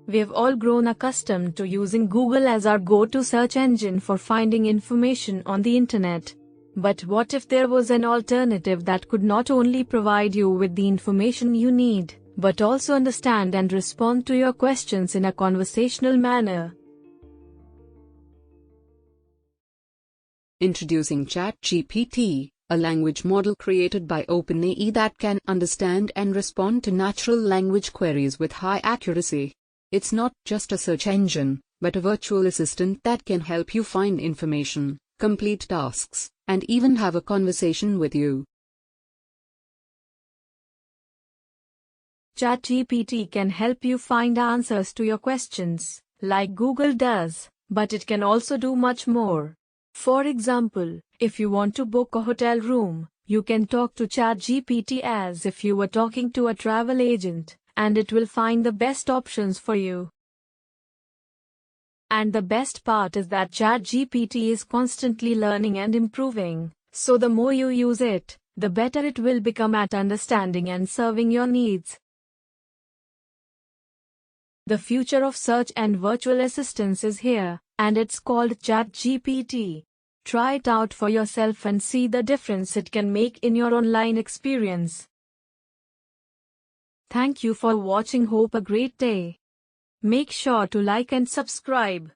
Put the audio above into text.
We've all grown accustomed to using Google as our go-to search engine for finding information on the internet. But what if there was an alternative that could not only provide you with the information you need, but also understand and respond to your questions in a conversational manner? Introducing ChatGPT, a language model created by OpenAI that can understand and respond to natural language queries with high accuracy. It's not just a search engine, but a virtual assistant that can help you find information, complete tasks, and even have a conversation with you. ChatGPT can help you find answers to your questions, like Google does, but it can also do much more. For example, if you want to book a hotel room, you can talk to ChatGPT as if you were talking to a travel agent, and it will find the best options for you. And the best part is that ChatGPT is constantly learning and improving, so the more you use it, the better it will become at understanding and serving your needs. The future of search and virtual assistants is here, and it's called ChatGPT. Try it out for yourself and see the difference it can make in your online experience. Thank you for watching. Hope a great day. Make sure to like and subscribe.